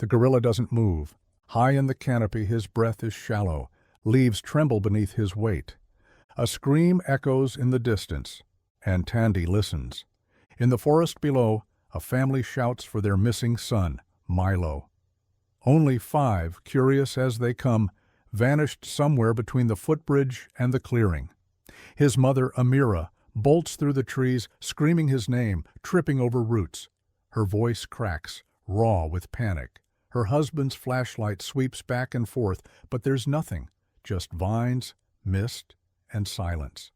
The gorilla doesn't move. High in the canopy, his breath is shallow. Leaves tremble beneath his weight. A scream echoes in the distance, and Tandy listens. In the forest below, a family shouts for their missing son, Milo. Only 5, curious as they come, vanished somewhere between the footbridge and the clearing. His mother, Amira, bolts through the trees, screaming his name, tripping over roots. Her voice cracks, raw with panic. Her husband's flashlight sweeps back and forth, but there's nothing, just vines, mist, and silence.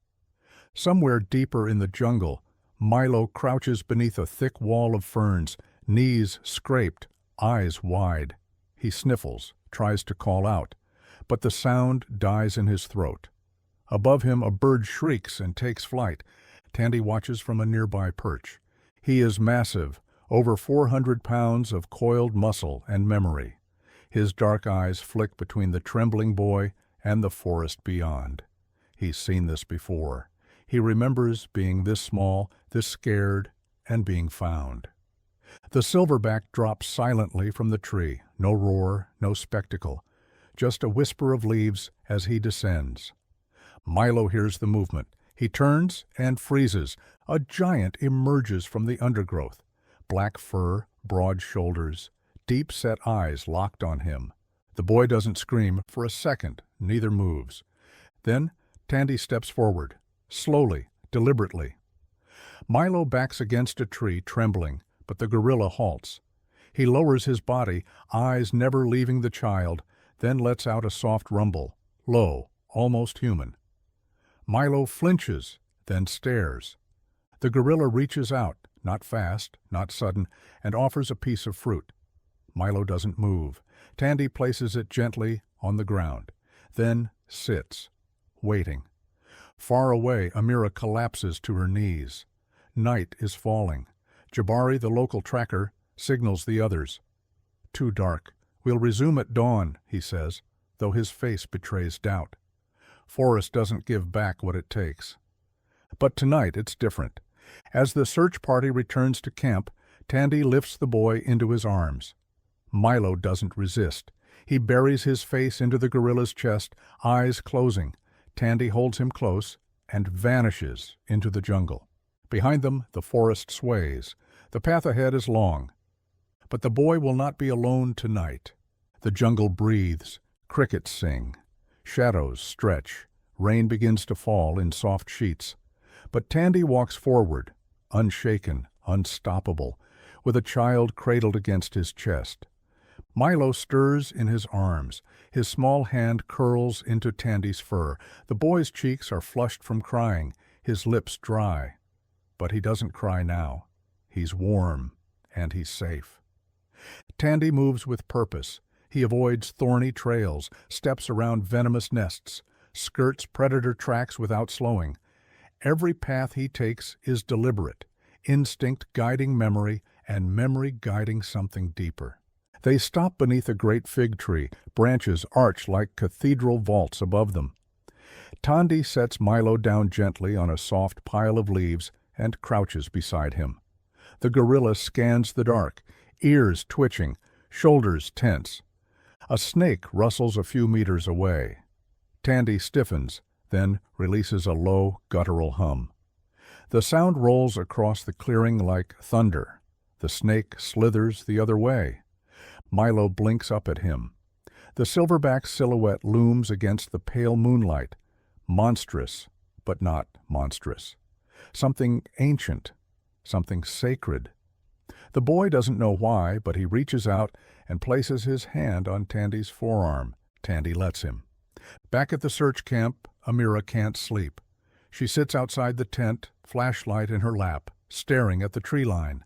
Somewhere deeper in the jungle, Milo crouches beneath a thick wall of ferns, knees scraped, eyes wide. He sniffles, tries to call out, but the sound dies in his throat. Above him a bird shrieks and takes flight. Tandy watches from a nearby perch. He is massive, over 400 pounds of coiled muscle and memory. His dark eyes flick between the trembling boy and the forest beyond. He's seen this before. He remembers being this small, this scared, and being found. The silverback drops silently from the tree. No roar, no spectacle. Just a whisper of leaves as he descends. Milo hears the movement. He turns and freezes. A giant emerges from the undergrowth. Black fur, broad shoulders, deep-set eyes locked on him. The boy doesn't scream for a second, neither moves. Then Tandy steps forward, slowly, deliberately. Milo backs against a tree, trembling, but the gorilla halts. He lowers his body, eyes never leaving the child, then lets out a soft rumble, low, almost human. Milo flinches, then stares. The gorilla reaches out, not fast, not sudden, and offers a piece of fruit. Milo doesn't move. Tandy places it gently on the ground, then sits, waiting. Far away, Amira collapses to her knees. Night is falling. Jabari, the local tracker, signals the others. Too dark. We'll resume at dawn, he says, though his face betrays doubt. Forrest doesn't give back what it takes. But tonight it's different. As the search party returns to camp, Tandy lifts the boy into his arms. Milo doesn't resist. He buries his face into the gorilla's chest, eyes closing. Tandy holds him close and vanishes into the jungle. Behind them, the forest sways. The path ahead is long. But the boy will not be alone tonight. The jungle breathes. Crickets sing. Shadows stretch. Rain begins to fall in soft sheets. But Tandy walks forward, unshaken, unstoppable, with a child cradled against his chest. Milo stirs in his arms. His small hand curls into Tandy's fur. The boy's cheeks are flushed from crying, his lips dry. But he doesn't cry now. He's warm, and he's safe. Tandy moves with purpose. He avoids thorny trails, steps around venomous nests, skirts predator tracks without slowing. Every path he takes is deliberate, instinct guiding memory, and memory guiding something deeper. They stop beneath a great fig tree, branches arch like cathedral vaults above them. Tandy sets Milo down gently on a soft pile of leaves and crouches beside him. The gorilla scans the dark, ears twitching, shoulders tense. A snake rustles a few meters away. Tandy stiffens, then releases a low, guttural hum. The sound rolls across the clearing like thunder. The snake slithers the other way. Milo blinks up at him. The silverback silhouette looms against the pale moonlight, monstrous, but not monstrous. Something ancient, something sacred. The boy doesn't know why, but he reaches out and places his hand on Tandy's forearm. Tandy lets him. Back at the search camp, Amira can't sleep. She sits outside the tent, flashlight in her lap, staring at the tree line.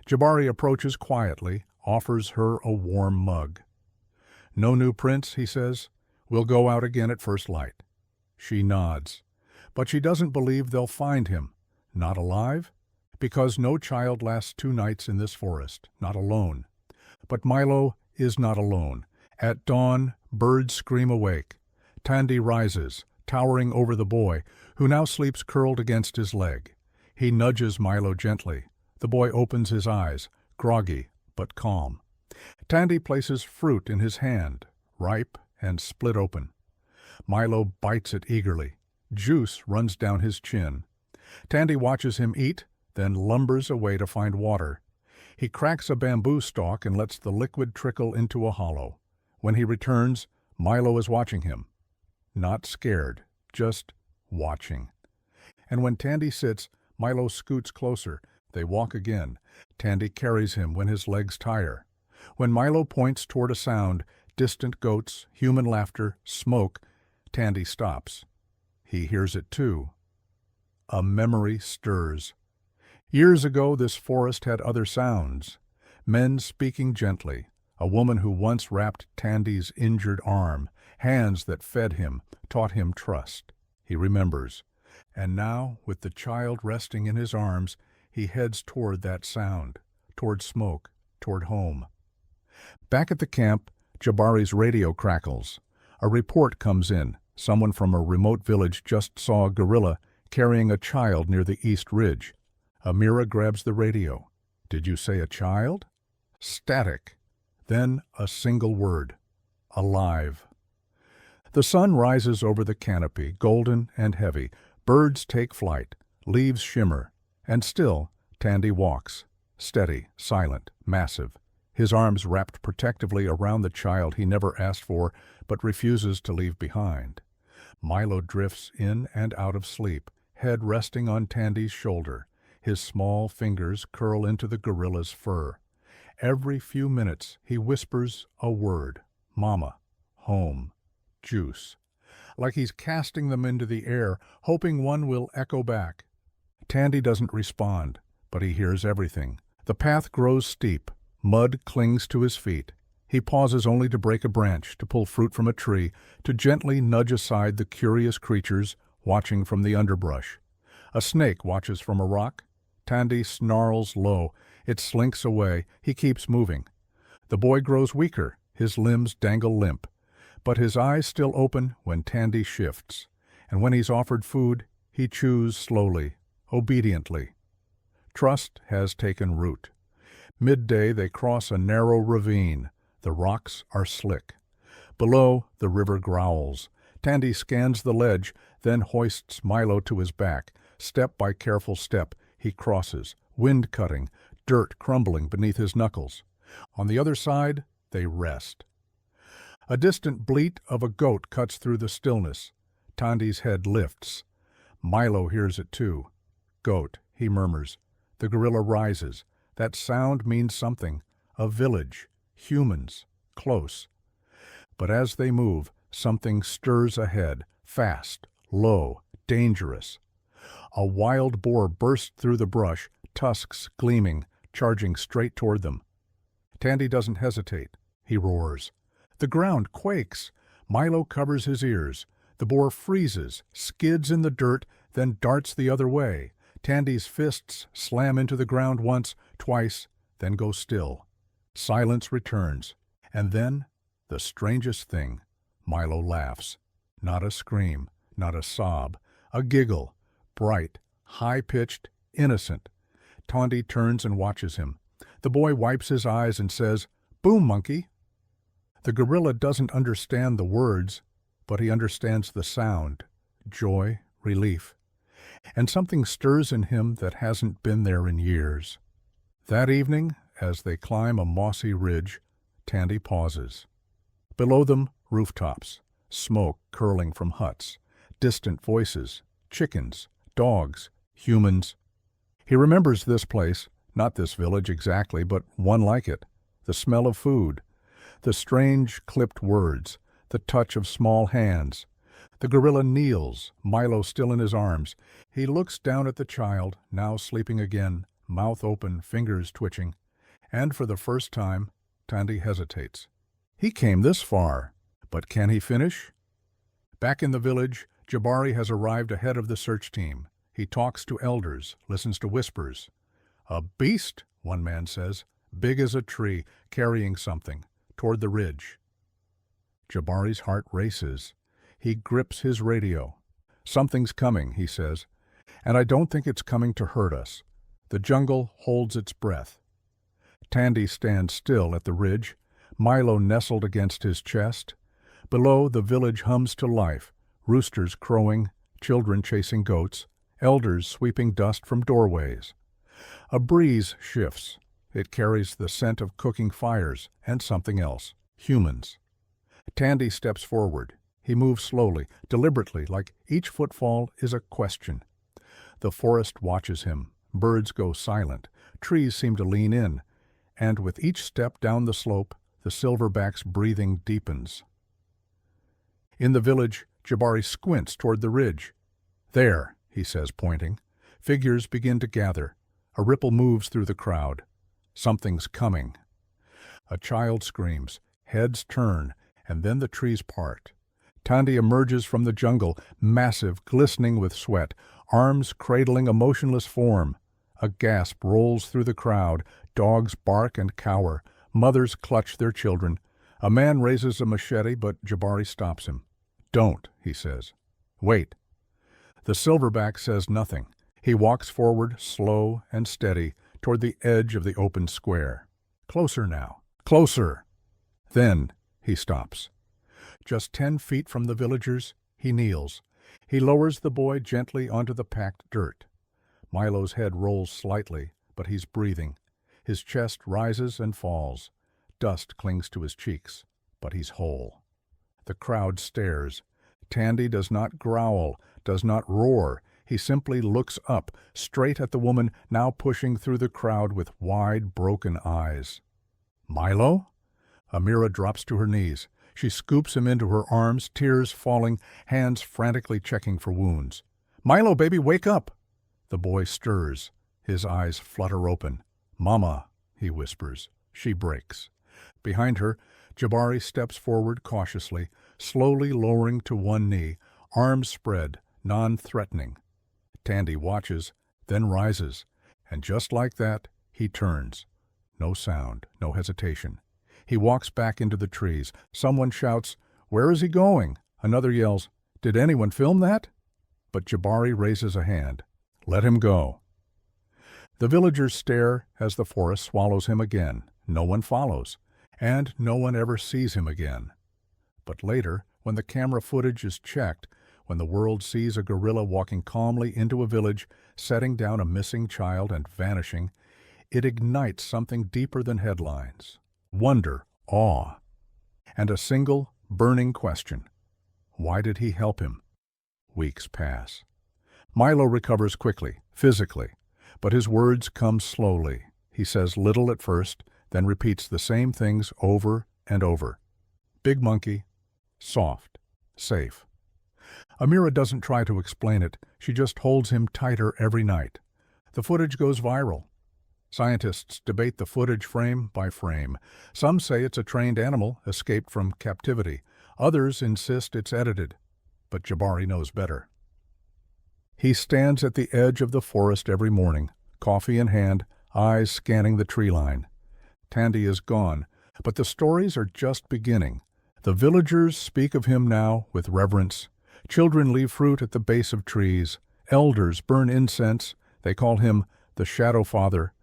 Jabari approaches quietly, offers her a warm mug. "No new prints," he says. "We'll go out again at first light." She nods. But she doesn't believe they'll find him. Not alive? Because no child lasts 2 nights in this forest, not alone. But Milo is not alone. At dawn, birds scream awake. Tandy rises, towering over the boy, who now sleeps curled against his leg. He nudges Milo gently. The boy opens his eyes, groggy but calm. Tandy places fruit in his hand, ripe and split open. Milo bites it eagerly. Juice runs down his chin. Tandy watches him eat, then lumbers away to find water. He cracks a bamboo stalk and lets the liquid trickle into a hollow. When he returns, Milo is watching him. Not scared, just watching. And when Tandy sits, Milo scoots closer. They walk again. Tandy carries him when his legs tire. When Milo points toward a sound, distant goats, human laughter, smoke, Tandy stops. He hears it too. A memory stirs. Years ago this forest had other sounds. Men speaking gently, a woman who once wrapped Tandy's injured arm, hands that fed him, taught him trust. He remembers. And now, with the child resting in his arms, he heads toward that sound, toward smoke, toward home. Back at the camp, Jabari's radio crackles. A report comes in. Someone from a remote village just saw a gorilla carrying a child near the East Ridge. Amira grabs the radio. Did you say a child? Static. Then a single word. Alive. The sun rises over the canopy, golden and heavy. Birds take flight. Leaves shimmer. And still, Tandy walks. Steady, silent, massive. His arms wrapped protectively around the child he never asked for, but refuses to leave behind. Milo drifts in and out of sleep, head resting on Tandy's shoulder. His small fingers curl into the gorilla's fur. Every few minutes he whispers a word. Mama, home, juice. Like he's casting them into the air, hoping one will echo back. Tandy doesn't respond, but he hears everything. The path grows steep. Mud clings to his feet. He pauses only to break a branch, to pull fruit from a tree, to gently nudge aside the curious creatures watching from the underbrush. A snake watches from a rock. Tandy snarls low. It slinks away. He keeps moving. The boy grows weaker. His limbs dangle limp. But his eyes still open when Tandy shifts. And when he's offered food, he chews slowly, obediently. Trust has taken root. Midday they cross a narrow ravine. The rocks are slick. Below, the river growls. Tandy scans the ledge, then hoists Milo to his back. Step by careful step, he crosses, wind cutting, dirt crumbling beneath his knuckles. On the other side, they rest. A distant bleat of a goat cuts through the stillness. Tandy's head lifts. Milo hears it too. Goat, he murmurs. The gorilla rises. That sound means something. A village. Humans. Close. But as they move, something stirs ahead. Fast. Low. Dangerous. A wild boar bursts through the brush, tusks gleaming, charging straight toward them. Tandy doesn't hesitate. He roars. The ground quakes. Milo covers his ears. The boar freezes, skids in the dirt, then darts the other way. Tandy's fists slam into the ground once, twice, then go still. Silence returns. And then, the strangest thing, Milo laughs. Not a scream, not a sob, a giggle, bright, high-pitched, innocent. Tandy turns and watches him. The boy wipes his eyes and says, "Boom, monkey." The gorilla doesn't understand the words, but he understands the sound, joy, relief. And something stirs in him that hasn't been there in years. That evening, as they climb a mossy ridge, Tandy pauses. Below them, rooftops, smoke curling from huts, distant voices, chickens, dogs, humans. He remembers this place, not this village exactly, but one like it. The smell of food, the strange clipped words, the touch of small hands. The gorilla kneels, Milo still in his arms. He looks down at the child, now sleeping again, mouth open, fingers twitching. And for the first time, Tandy hesitates. He came this far, but can he finish? Back in the village, Jabari has arrived ahead of the search team. He talks to elders, listens to whispers. "A beast," one man says, "big as a tree, carrying something, toward the ridge." Jabari's heart races. He grips his radio. "Something's coming," he says, "and I don't think it's coming to hurt us." The jungle holds its breath. Tandy stands still at the ridge, Milo nestled against his chest. Below, the village hums to life, roosters crowing, children chasing goats, elders sweeping dust from doorways. A breeze shifts. It carries the scent of cooking fires and something else, humans. Tandy steps forward. He moves slowly, deliberately, like each footfall is a question. The forest watches him. Birds go silent. Trees seem to lean in. And with each step down the slope, the silverback's breathing deepens. In the village, Jabari squints toward the ridge. "There," he says, pointing. Figures begin to gather. A ripple moves through the crowd. Something's coming. A child screams. Heads turn, and then the trees part. Tandy emerges from the jungle, massive, glistening with sweat, arms cradling a motionless form. A gasp rolls through the crowd. Dogs bark and cower. Mothers clutch their children. A man raises a machete, but Jabari stops him. "Don't," he says. "Wait." The silverback says nothing. He walks forward, slow and steady, toward the edge of the open square. Closer now. Closer! Then he stops. Just 10 feet from the villagers, he kneels. He lowers the boy gently onto the packed dirt. Milo's head rolls slightly, but he's breathing. His chest rises and falls. Dust clings to his cheeks, but he's whole. The crowd stares. Tandy does not growl, does not roar. He simply looks up, straight at the woman now pushing through the crowd with wide, broken eyes. "Milo?" Amira drops to her knees. She scoops him into her arms, tears falling, hands frantically checking for wounds. "Milo, baby, wake up!" The boy stirs. His eyes flutter open. "Mama," he whispers. She breaks. Behind her, Jabari steps forward cautiously, slowly lowering to one knee, arms spread, non-threatening. Tandy watches, then rises, and just like that, he turns. No sound, no hesitation. He walks back into the trees. Someone shouts, "Where is he going?" Another yells, "Did anyone film that?" But Jabari raises a hand. "Let him go." The villagers stare as the forest swallows him again. No one follows, and no one ever sees him again. But later, when the camera footage is checked, when the world sees a gorilla walking calmly into a village, setting down a missing child and vanishing, it ignites something deeper than headlines. Wonder, awe, and a single, burning question. Why did he help him? Weeks pass. Milo recovers quickly, physically, but his words come slowly. He says little at first, then repeats the same things over and over. Big monkey, soft, safe. Amira doesn't try to explain it. She just holds him tighter every night. The footage goes viral. Scientists debate the footage frame by frame. Some say it's a trained animal escaped from captivity. Others insist it's edited. But Jabari knows better. He stands at the edge of the forest every morning, coffee in hand, eyes scanning the tree line. Tandy is gone, but the stories are just beginning. The villagers speak of him now with reverence. Children leave fruit at the base of trees. Elders burn incense. They call him the Shadow Father,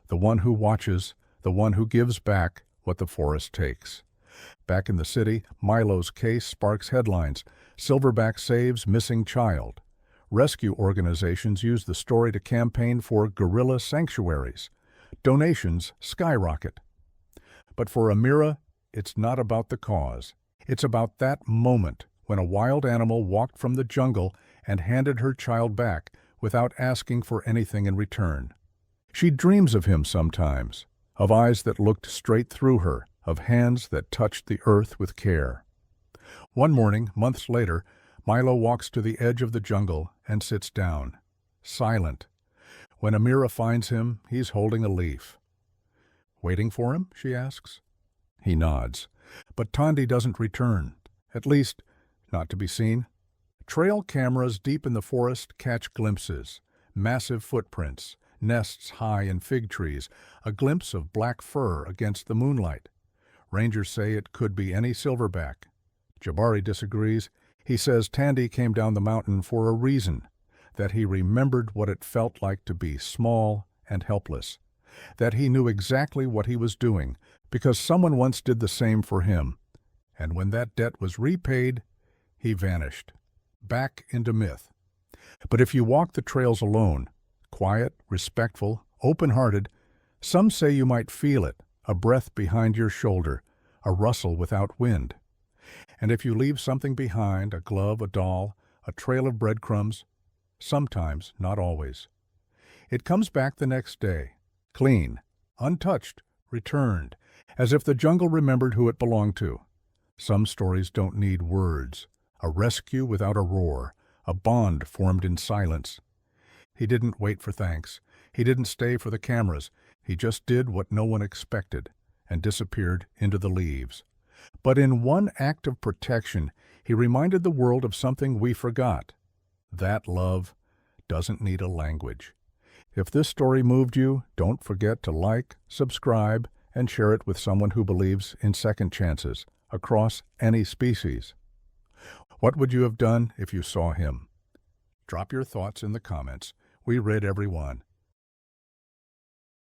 the one who watches, the one who gives back what the forest takes. Back in the city, Milo's case sparks headlines. Silverback saves missing child. Rescue organizations use the story to campaign for gorilla sanctuaries. Donations skyrocket. But for Amira, it's not about the cause. It's about that moment when a wild animal walked from the jungle and handed her child back without asking for anything in return. She dreams of him sometimes, of eyes that looked straight through her, of hands that touched the earth with care. One morning, months later, Milo walks to the edge of the jungle and sits down, silent. When Amira finds him, he's holding a leaf. "Waiting for him?" she asks. He nods. But Tandy doesn't return, at least, not to be seen. Trail cameras deep in the forest catch glimpses, massive footprints, nests high in fig trees, a glimpse of black fur against the moonlight. Rangers say it could be any silverback. Jabari disagrees. He says Tandy came down the mountain for a reason, that he remembered what it felt like to be small and helpless. that he knew exactly what he was doing because someone once did the same for him. And when that debt was repaid, he vanished, back into myth. But if you walk the trails alone, quiet, respectful, open-hearted, some say you might feel it, a breath behind your shoulder, a rustle without wind. And if you leave something behind, a glove, a doll, a trail of breadcrumbs, sometimes, not always, it comes back the next day, clean, untouched, returned, as if the jungle remembered who it belonged to. Some stories don't need words, a rescue without a roar, a bond formed in silence. He didn't wait for thanks. He didn't stay for the cameras. He just did what no one expected and disappeared into the leaves. But in one act of protection, he reminded the world of something we forgot. That love doesn't need a language. If this story moved you, don't forget to like, subscribe, and share it with someone who believes in second chances across any species. What would you have done if you saw him? Drop your thoughts in the comments. We read every one.